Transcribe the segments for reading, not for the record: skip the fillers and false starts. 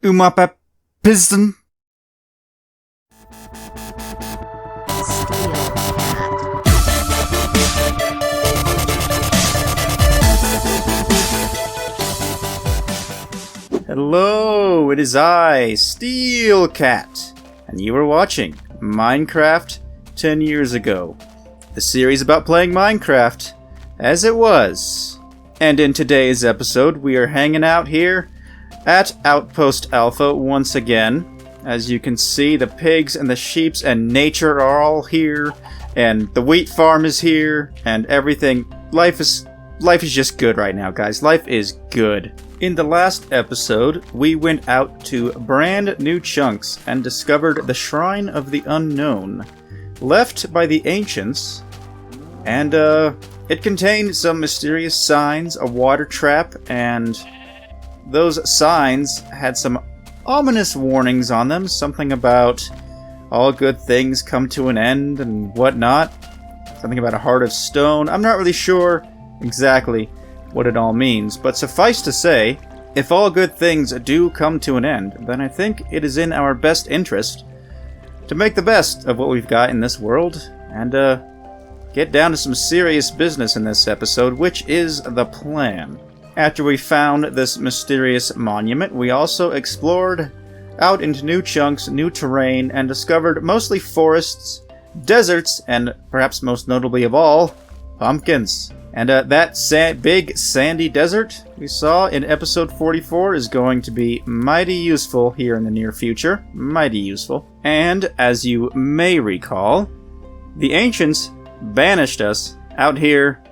Umapa piston. Hello, it is I, SteleCat, and you are watching Minecraft 10 years ago. The series about playing Minecraft as it was. And in today's episode, we are hanging out here at Outpost Alpha once again. As you can see, the pigs and the sheeps and nature are all here, and the wheat farm is here, and everything. Life is just good right now, guys. Life is good. In the last episode, we went out to brand new chunks and discovered the Shrine of the Unknown, left by the ancients, and it contained some mysterious signs, a water trap, and those signs had some ominous warnings on them, something about all good things come to an end and whatnot, something about a heart of stone. I'm not really sure exactly what it all means, but suffice to say, if all good things do come to an end, then I think it is in our best interest to make the best of what we've got in this world, and get down to some serious business in this episode, which is the plan. After we found this mysterious monument, we also explored out into new chunks, new terrain, and discovered mostly forests, deserts, and perhaps most notably of all, pumpkins. And that big sandy desert we saw in episode 44 is going to be mighty useful here in the near future. Mighty useful. And as you may recall, the ancients banished us out here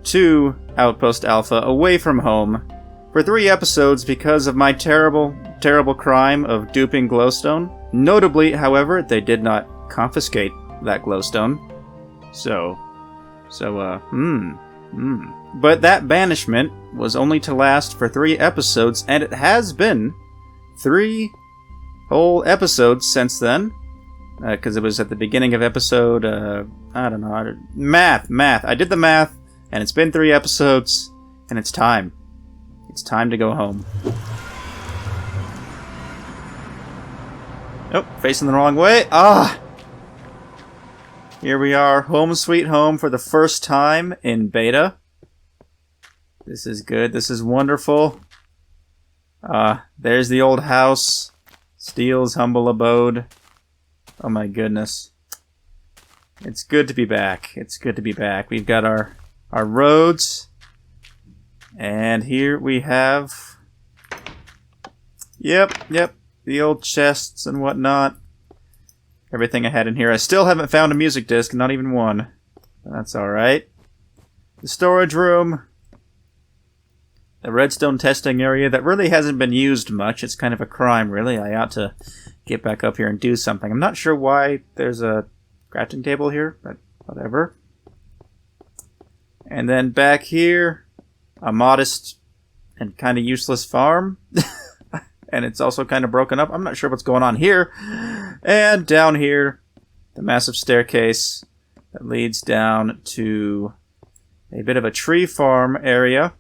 to Outpost Alpha, away from home, for 3 episodes because of my terrible, terrible crime of duping glowstone. Notably, however, they did not confiscate that glowstone. But that banishment was only to last for 3 episodes, and it has been 3 whole episodes since then. Because it was at the beginning of episode, I don't know, math. I did the math, and it's been 3 episodes, and it's time. It's time to go home. Oh, facing the wrong way. Here we are, home sweet home for the first time in beta. This is good, this is wonderful. There's the old house. Steele's humble abode. Oh my goodness. It's good to be back. It's good to be back. We've got our roads. And here we have... Yep. The old chests and whatnot. Everything I had in here. I still haven't found a music disc, not even one. That's alright. The storage room. The redstone testing area that really hasn't been used much. It's kind of a crime, really. I ought to get back up here and do something. I'm not sure why there's a crafting table here, but whatever. And then back here, a modest and kind of useless farm. And it's also kind of broken up. I'm not sure what's going on here. And down here, the massive staircase that leads down to a bit of a tree farm area.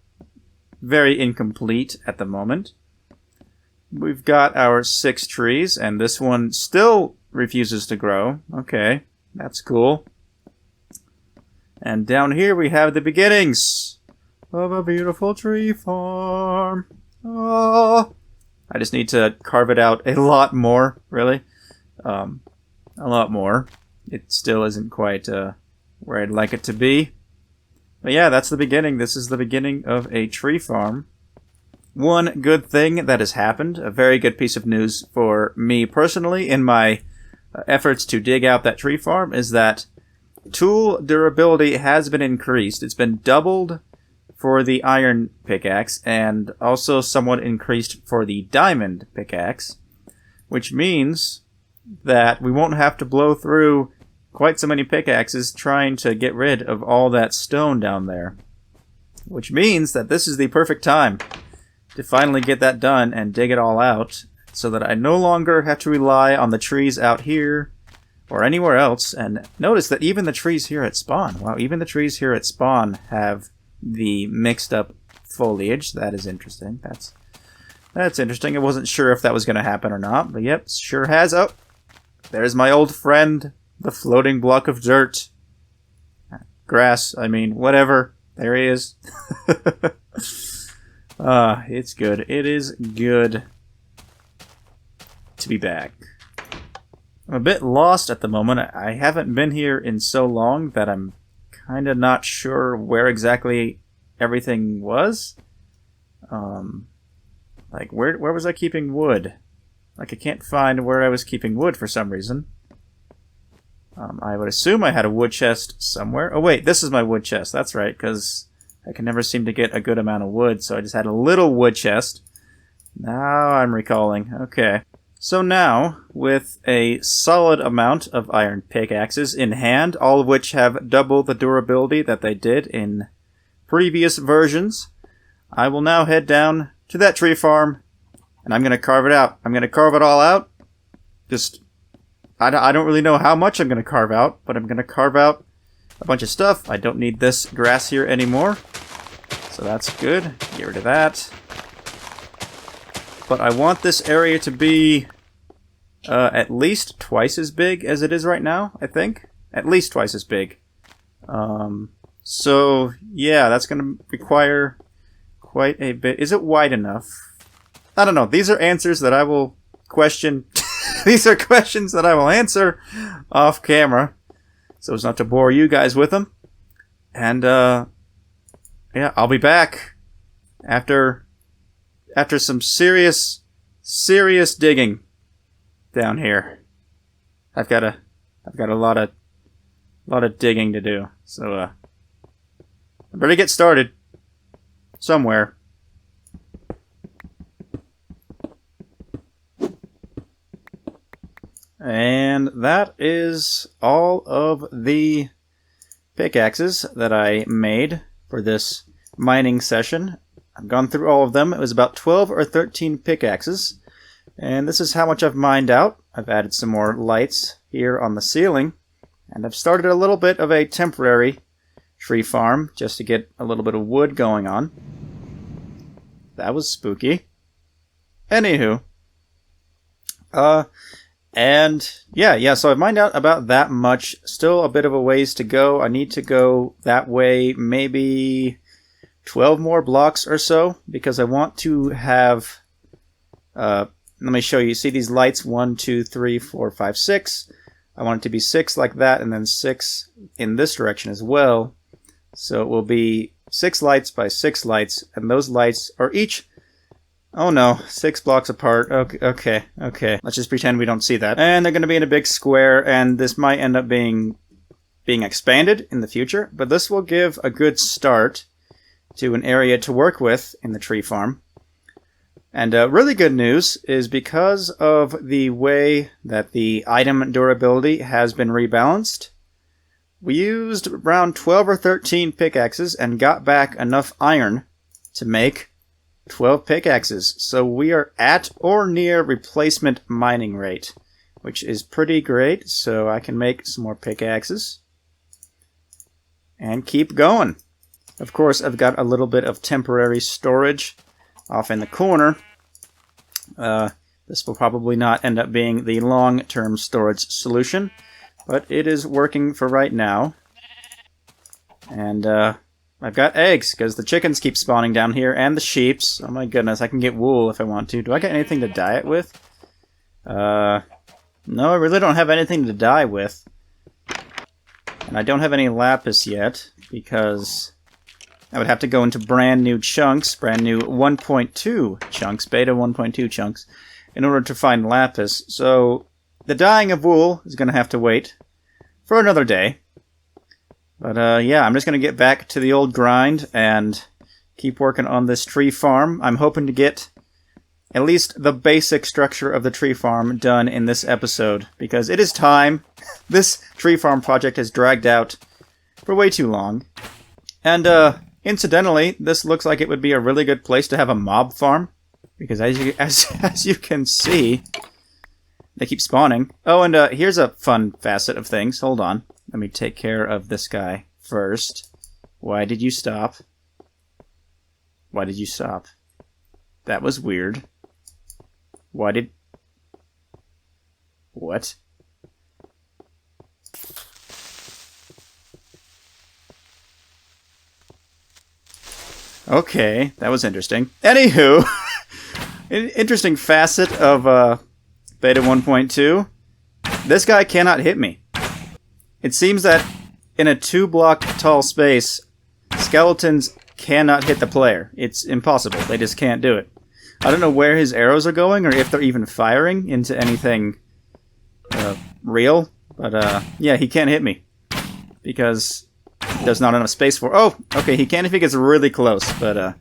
Very incomplete at the moment. We've got our 6 trees, and this one still refuses to grow. Okay, that's cool. And down here we have the beginnings of a beautiful tree farm. Oh, I just need to carve it out a lot more, really. A lot more. It still isn't quite where I'd like it to be. But yeah, that's the beginning. This is the beginning of a tree farm. One good thing that has happened, a very good piece of news for me personally in my efforts to dig out that tree farm, is that tool durability has been increased. It's been doubled for the iron pickaxe and also somewhat increased for the diamond pickaxe, which means that we won't have to blow through quite so many pickaxes trying to get rid of all that stone down there. Which means that this is the perfect time to finally get that done and dig it all out, so that I no longer have to rely on the trees out here or anywhere else. And notice that even the trees here at spawn, wow, even the trees here at spawn have the mixed up foliage. That is interesting. That's interesting. I wasn't sure if that was going to happen or not, but yep, sure has. Oh, there's my old friend, the floating block of dirt. Grass, I mean, whatever. There he is. It's good. It is good to be back. I'm a bit lost at the moment. I haven't been here in so long that I'm kind of not sure where exactly everything was. Like, where was I keeping wood? Like, I can't find where I was keeping wood for some reason. I would assume I had a wood chest somewhere. Oh, wait, this is my wood chest. That's right, because I can never seem to get a good amount of wood, so I just had a little wood chest. Now I'm recalling. Okay. So now, with a solid amount of iron pickaxes in hand, all of which have double the durability that they did in previous versions, I will now head down to that tree farm, and I'm going to carve it out. I'm going to carve it all out. I don't really know how much I'm going to carve out, but I'm going to carve out a bunch of stuff. I don't need this grass here anymore, so that's good. Get rid of that. But I want this area to be at least twice as big as it is right now, I think. At least twice as big. So, yeah, that's going to require quite a bit. Is it wide enough? I don't know. These are answers that I will question. These are questions that I will answer off camera, so as not to bore you guys with them. And, yeah, I'll be back after some serious digging down here. I've got a lot of digging to do. So I better get started somewhere. And that is all of the pickaxes that I made for this mining session. I've gone through all of them. It was about 12 or 13 pickaxes. And this is how much I've mined out. I've added some more lights here on the ceiling. And I've started a little bit of a temporary tree farm just to get a little bit of wood going on. That was spooky. Anywho. And yeah, so I've mined out about that much. Still a bit of a ways to go. I need to go that way maybe 12 more blocks or so, because I want to have, let me show you. See these lights? 1, 2, 3, 4, 5, 6. I want it to be 6 like that, and then 6 in this direction as well. So it will be 6 lights by 6 lights, and those lights are each, oh no, 6 blocks apart. Okay. Let's just pretend we don't see that. And they're going to be in a big square, and this might end up being expanded in the future, but this will give a good start to an area to work with in the tree farm. And really good news is because of the way that the item durability has been rebalanced, we used around 12 or 13 pickaxes and got back enough iron to make 12 pickaxes. So we are at or near replacement mining rate, which is pretty great. So I can make some more pickaxes and keep going. Of course, I've got a little bit of temporary storage off in the corner. This will probably not end up being the long-term storage solution, but it is working for right now. And I've got eggs, because the chickens keep spawning down here, and the sheeps. Oh my goodness, I can get wool if I want to. Do I get anything to dye it with? No, I really don't have anything to dye with. And I don't have any lapis yet, because I would have to go into brand new chunks, brand new 1.2 chunks, beta 1.2 chunks, in order to find lapis. So the dyeing of wool is going to have to wait for another day. But yeah, I'm just going to get back to the old grind and keep working on this tree farm. I'm hoping to get at least the basic structure of the tree farm done in this episode, because it is time. This tree farm project has dragged out for way too long. And incidentally, this looks like it would be a really good place to have a mob farm, because as you can see, they keep spawning. Oh, and here's a fun facet of things. Hold on. Let me take care of this guy first. Why did you stop? Why did you stop? That was weird. Why did... What? Okay, that was interesting. Anywho, an interesting facet of Beta 1.2. This guy cannot hit me. It seems that in a 2-block tall space, skeletons cannot hit the player. It's impossible. They just can't do it. I don't know where his arrows are going, or if they're even firing into anything real. But yeah, he can't hit me. Because there's not enough space for... Oh! Okay, he can if he gets really close, but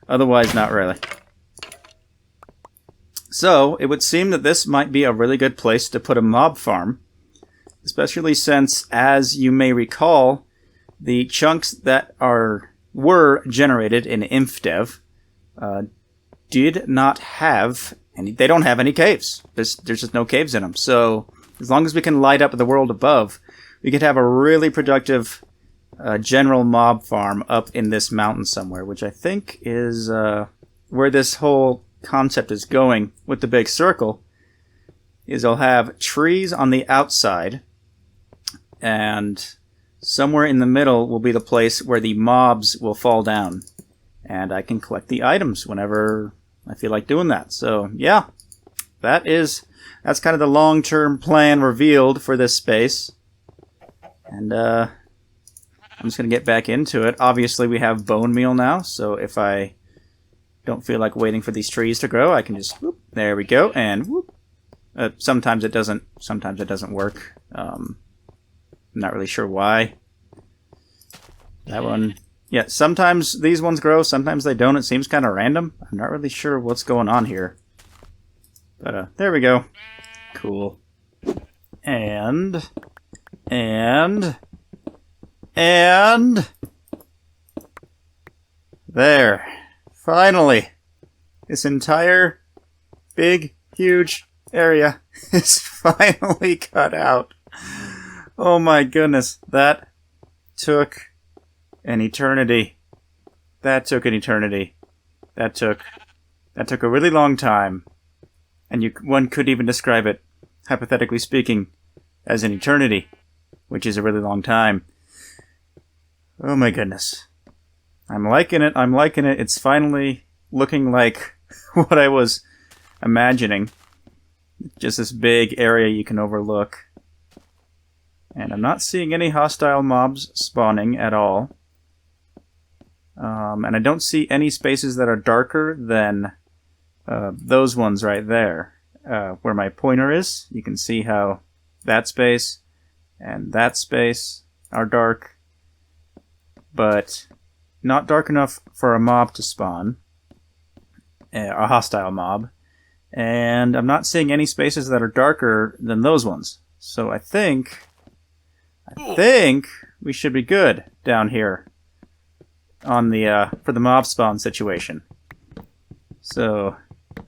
otherwise not really. So, it would seem that this might be a really good place to put a mob farm. Especially since, as you may recall, the chunks that were generated in InfDev did not have any... They don't have any caves. There's just no caves in them. So, as long as we can light up the world above, we could have a really productive general mob farm up in this mountain somewhere, which I think is where this whole concept is going with the big circle. Is I'll have trees on the outside, and somewhere in the middle will be the place where the mobs will fall down, and I can collect the items whenever I feel like doing that. So yeah, that's kind of the long-term plan revealed for this space. And I'm just going to get back into it. Obviously, we have bone meal now, so if I don't feel like waiting for these trees to grow, I can just, whoop, there we go, and whoop. Sometimes it doesn't work. I'm not really sure why. That one, yeah, sometimes these ones grow, sometimes they don't. It seems kind of random. I'm not really sure what's going on here. But there we go. Cool. And there. Finally. This entire big, huge area is finally cut out. Oh my goodness. That took an eternity. That took an eternity. That took a really long time. And one could even describe it, hypothetically speaking, as an eternity, which is a really long time. Oh my goodness. I'm liking it. I'm liking it. It's finally looking like what I was imagining. Just this big area you can overlook. And I'm not seeing any hostile mobs spawning at all. And I don't see any spaces that are darker than those ones right there. Where my pointer is, you can see how that space and that space are dark. But not dark enough for a mob to spawn. A hostile mob. And I'm not seeing any spaces that are darker than those ones. So I think we should be good down here on the for the mob spawn situation. So I'm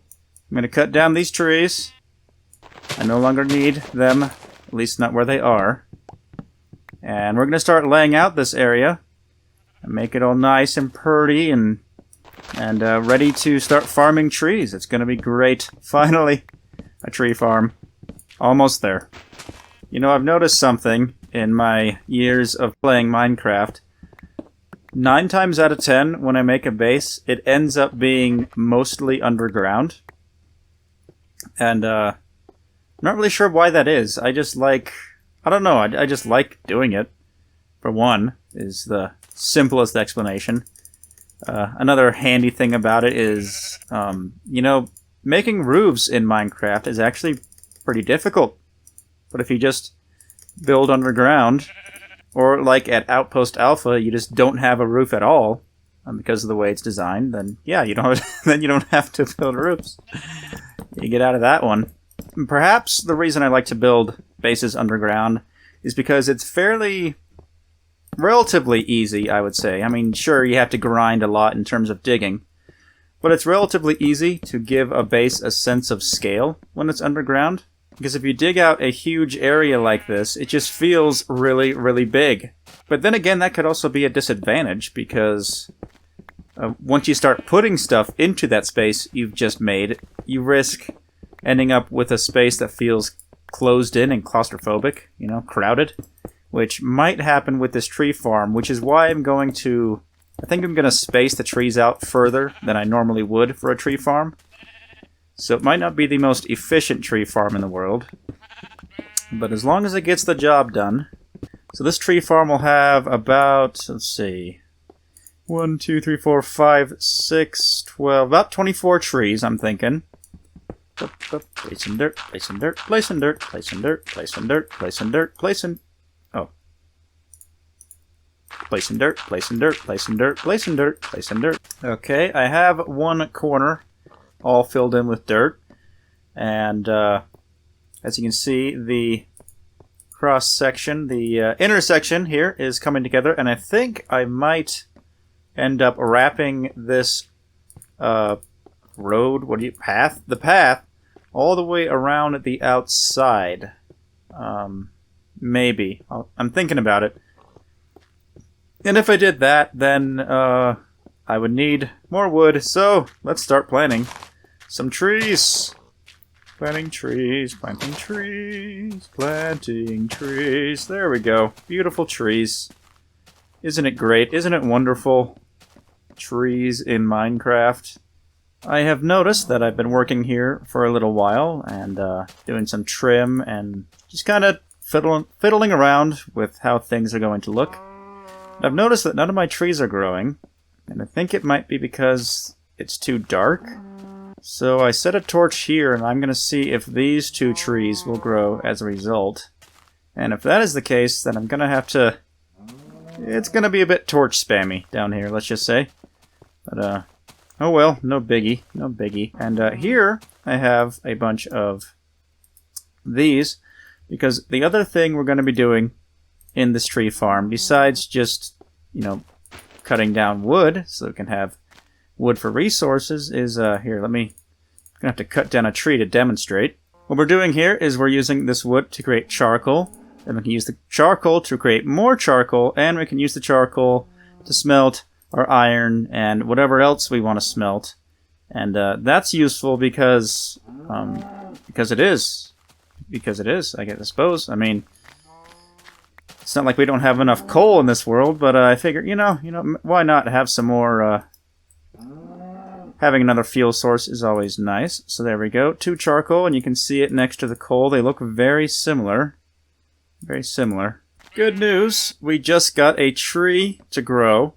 going to cut down these trees. I no longer need them, at least not where they are. And we're going to start laying out this area and make it all nice and pretty and ready to start farming trees. It's going to be great. Finally, a tree farm. Almost there. You know, I've noticed something in my years of playing Minecraft. 9 times out of 10, when I make a base, it ends up being mostly underground. And I'm not really sure why that is. I just like... I don't know, I just like doing it. For one, is the simplest explanation. Another handy thing about it is, you know, making roofs in Minecraft is actually pretty difficult. But if you just build underground, or like at Outpost Alpha, you just don't have a roof at all, because of the way it's designed, then yeah, you don't then you don't have to build roofs. You get out of that one. Perhaps the reason I like to build bases underground is because it's relatively easy, I would say. I mean, sure, you have to grind a lot in terms of digging, but it's relatively easy to give a base a sense of scale when it's underground. Because if you dig out a huge area like this, it just feels really, really big. But then again, that could also be a disadvantage, because once you start putting stuff into that space you've just made, you risk ending up with a space that feels closed in and claustrophobic, you know, crowded, which might happen with this tree farm, which is why I'm going to... I think I'm going to space the trees out further than I normally would for a tree farm. So it might not be the most efficient tree farm in the world, but as long as it gets the job done. So this tree farm will have about, let's see, 1, 2, 3, 4, 5, 6, 12, about 24 trees, I'm thinking. Place some dirt, place some dirt, place some dirt, place some dirt, place some dirt, place some dirt, place some... Oh. Place some dirt, place some dirt, place some dirt, place some dirt, place some dirt. Okay, I have one corner all filled in with dirt. And as you can see, the cross section, the intersection here is coming together. And I think I might end up wrapping this road, the path, all the way around the outside. Maybe. I'm thinking about it. And if I did that, then I would need more wood. So let's start planting some trees. Planting trees, planting trees, planting trees. There we go. Beautiful trees. Isn't it great? Isn't it wonderful? Trees in Minecraft. I have noticed that I've been working here for a little while and doing some trim and just kind of fiddling around with how things are going to look. I've noticed that none of my trees are growing, and I think it might be because it's too dark. So I set a torch here, and I'm going to see if these two trees will grow as a result. And if that is the case, then I'm going to have to... It's going to be a bit torch spammy down here, let's just say. But, oh well, no biggie, no biggie. And here I have a bunch of these, because the other thing we're going to be doing in this tree farm, besides just, you know, cutting down wood so we can have wood for resources, is here, I'm gonna have to cut down a tree to demonstrate. What we're doing here is we're using this wood to create charcoal, and we can use the charcoal to create more charcoal, and we can use the charcoal to smelt our iron and whatever else we want to smelt. And that's useful because it is, I suppose. I mean, it's not like we don't have enough coal in this world, but I figure, you know, why not have some more, having another fuel source is always nice. So there we go, 2 charcoal, and you can see it next to the coal. They look very similar. Very similar. Good news, we just got a tree to grow.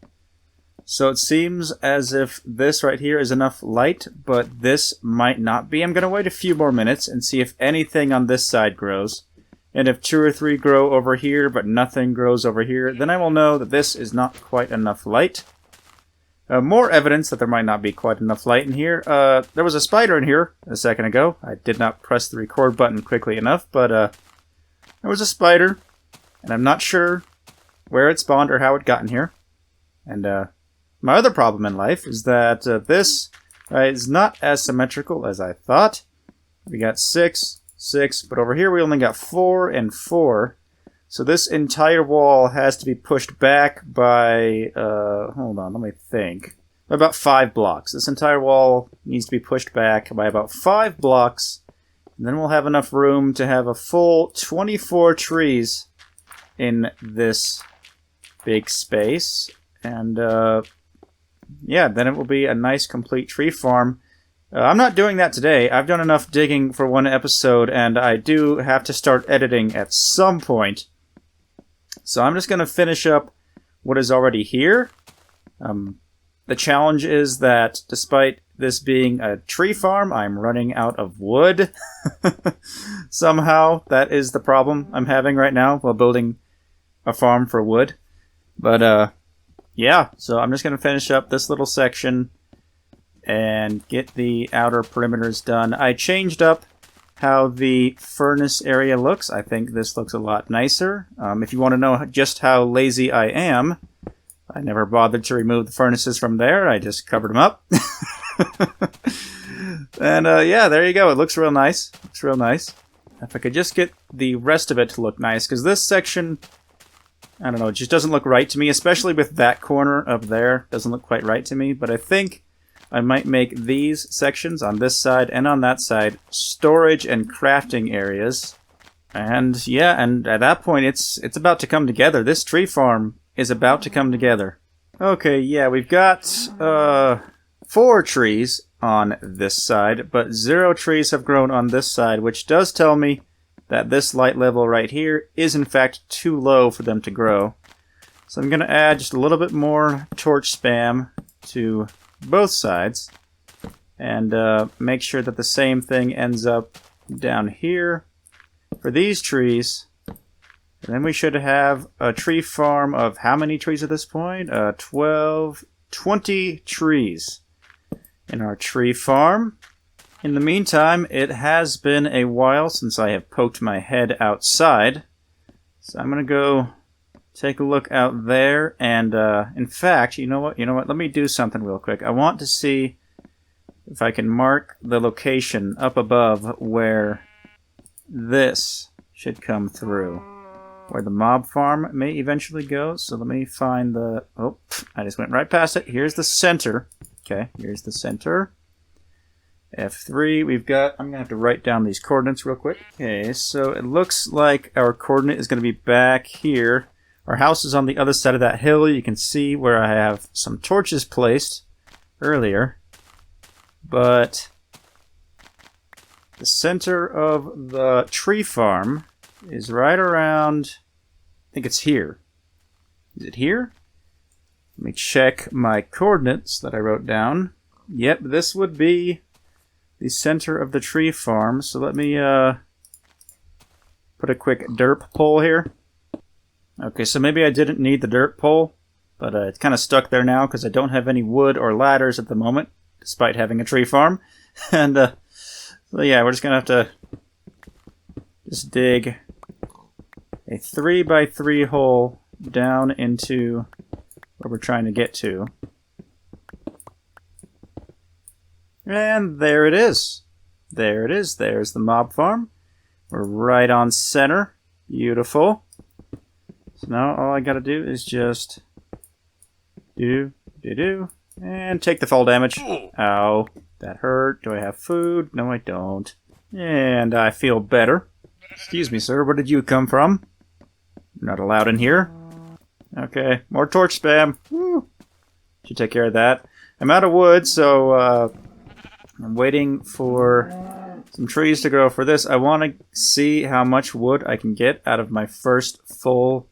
So it seems as if this right here is enough light, but this might not be. I'm going to wait a few more minutes and see if anything on this side grows. And if 2 or 3 grow over here, but nothing grows over here, then I will know that this is not quite enough light. More evidence that there might not be quite enough light in here. There was a spider in here a second ago. I did not press the record button quickly enough, but there was a spider, and I'm not sure where it spawned or how it got in here. And my other problem in life is that this is not as symmetrical as I thought. We got 6, 6, but over here we only got 4 and 4. So this entire wall has to be pushed back by, hold on, let me think. About 5 blocks. This entire wall needs to be pushed back by about 5 blocks. And then we'll have enough room to have a full 24 trees in this big space. And, yeah, then it will be a nice complete tree farm. I'm not doing that today. I've done enough digging for one episode, and I do have to start editing at some point. So I'm just going to finish up what is already here. The challenge is that despite this being a tree farm, I'm running out of wood. Somehow, that is the problem I'm having right now while building a farm for wood. But, yeah, so I'm just going to finish up this little section and get the outer perimeters done. I changed up how the furnace area looks. I think this looks a lot nicer. If you want to know just how lazy I am, I never bothered to remove the furnaces from there. I just covered them up. And yeah, there you go. It looks real nice. Looks real nice. If I could just get the rest of it to look nice, because this section, I don't know, it just doesn't look right to me, especially with that corner up there. Doesn't look quite right to me, but I think I might make these sections on this side and on that side storage and crafting areas. And yeah, and at that point it's about to come together. This tree farm is about to come together. Okay, yeah, we've got 4 trees on this side, but 0 trees have grown on this side, which does tell me that this light level right here is in fact too low for them to grow. So I'm going to add just a little bit more torch spam to both sides and make sure that the same thing ends up down here for these trees. And then we should have a tree farm of how many trees at this point? 20 trees in our tree farm. In the meantime, it has been a while since I have poked my head outside. So I'm going to go take a look out there. And in fact, you know what? Let me do something real quick. I want to see if I can mark the location up above where this should come through. Where the mob farm may eventually go. So let me find the... Oh, I just went right past it. Here's the center. Okay, here's the center. F3, we've got... I'm going to have to write down these coordinates real quick. Okay, so it looks like our coordinate is going to be back here. Our house is on the other side of that hill. You can see where I have some torches placed earlier. But the center of the tree farm is right around... I think it's here. Is it here? Let me check my coordinates that I wrote down. Yep, this would be the center of the tree farm. So let me put a quick derp pole here. Okay, so maybe I didn't need the dirt pole, but it's kind of stuck there now because I don't have any wood or ladders at the moment, despite having a tree farm. And so yeah, we're just going to have to just dig a 3x3 hole down into where we're trying to get to. And there it is. There it is. There's the mob farm. We're right on center. Beautiful. So now all I gotta do is just do, and take the fall damage. Ow, that hurt. Do I have food? No, I don't. And I feel better. Excuse me, sir, where did you come from? Not allowed in here. Okay, more torch spam. Woo. Should take care of that. I'm out of wood, so I'm waiting for some trees to grow for this. I want to see how much wood I can get out of my first full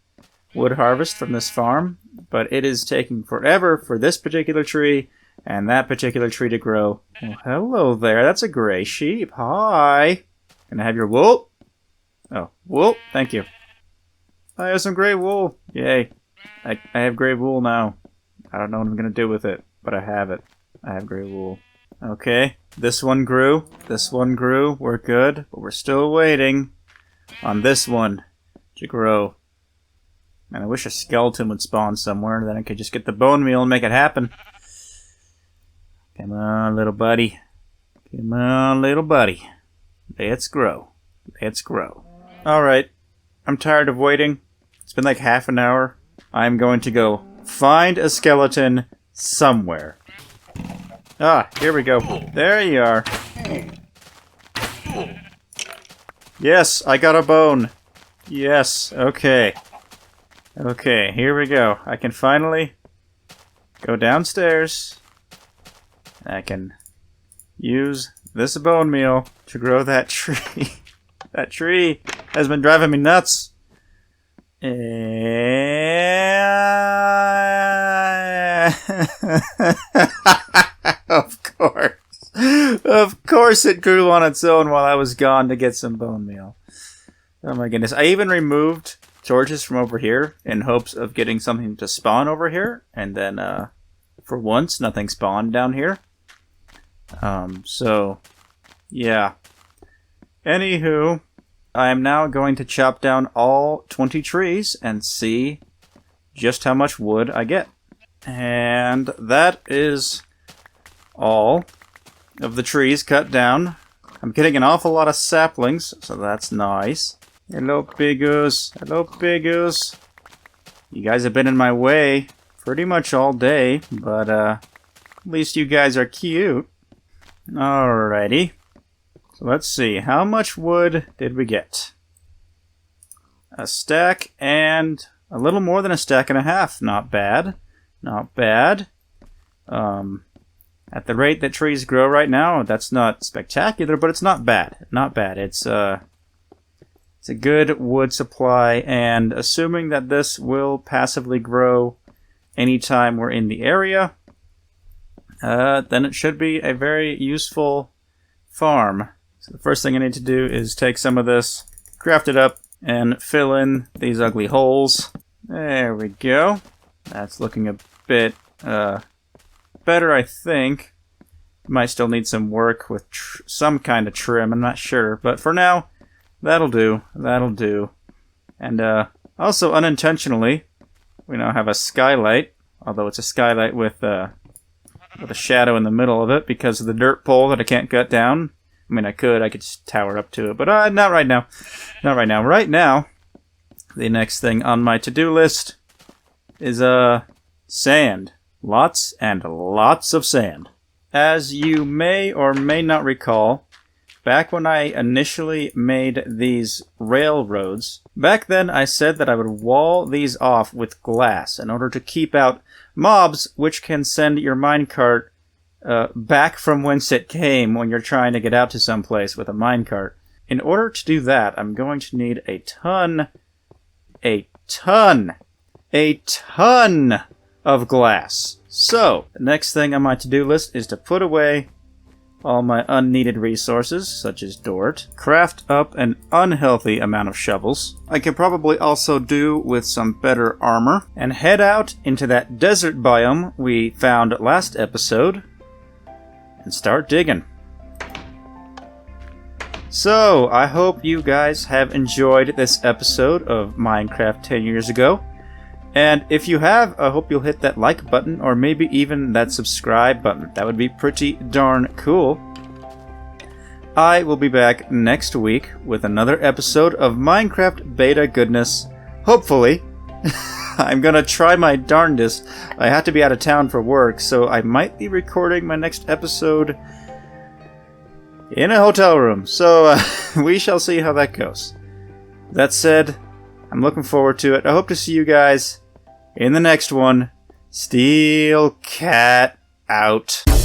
wood harvest from this farm, but it is taking forever for this particular tree and that particular tree to grow. Well, hello there. That's a gray sheep. Hi. Can I have your wool? Oh, wool. Thank you. I have some gray wool. Yay. I have gray wool now. I don't know what I'm going to do with it, but I have it. I have gray wool. Okay. This one grew. This one grew. We're good, but we're still waiting on this one to grow. Man, I wish a skeleton would spawn somewhere, then I could just get the bone meal and make it happen. Come on, little buddy. Come on, little buddy. Let's grow. Let's grow. Alright. I'm tired of waiting. It's been like half an hour. I'm going to go find a skeleton somewhere. Ah, here we go. There you are. Yes, I got a bone. Yes, okay. Okay, here we go. I can finally go downstairs. I can use this bone meal to grow that tree. That tree has been driving me nuts. Of course. Of course it grew on its own while I was gone to get some bone meal. Oh my goodness. I even removed torches from over here in hopes of getting something to spawn over here, and then for once nothing spawned down here. So yeah, anywho, I am now going to chop down all 20 trees and see just how much wood I get. And that is all of the trees cut down. I'm getting an awful lot of saplings, so that's nice. Hello, piggoos. Hello, piggoos. You guys have been in my way pretty much all day, but At least you guys are cute. Alrighty. So let's see. How much wood did we get? A stack and a little more than a stack and a half. Not bad. Not bad. At the rate that trees grow right now, that's not spectacular, but it's not bad. Not bad. It's a good wood supply, and assuming that this will passively grow anytime we're in the area, then it should be a very useful farm. So the first thing I need to do is take some of this, craft it up, and fill in these ugly holes. There we go. That's looking a bit better, I think. Might still need some work with some kind of trim, I'm not sure. But for now, that'll do. That'll do. And also, unintentionally, we now have a skylight. Although it's a skylight with a shadow in the middle of it because of the dirt pole that I can't cut down. I mean, I could just tower up to it, but not right now. Not right now. Right now, the next thing on my to-do list is sand. Lots and lots of sand. As you may or may not recall, back when I initially made these railroads, back then I said that I would wall these off with glass in order to keep out mobs which can send your minecart back from whence it came when you're trying to get out to someplace with a minecart. In order to do that, I'm going to need a ton of glass. So, the next thing on my to-do list is to put away all my unneeded resources, such as Dort, craft up an unhealthy amount of shovels. I could probably also do with some better armor, and head out into that desert biome we found last episode, and start digging. So, I hope you guys have enjoyed this episode of Minecraft 10 years ago. And if you have, I hope you'll hit that like button, or maybe even that subscribe button. That would be pretty darn cool. I will be back next week with another episode of Minecraft beta goodness. Hopefully. I'm gonna try my darndest. I have to be out of town for work, so I might be recording my next episode in a hotel room. So we shall see how that goes. That said, I'm looking forward to it. I hope to see you guys in the next one. SteleCat out.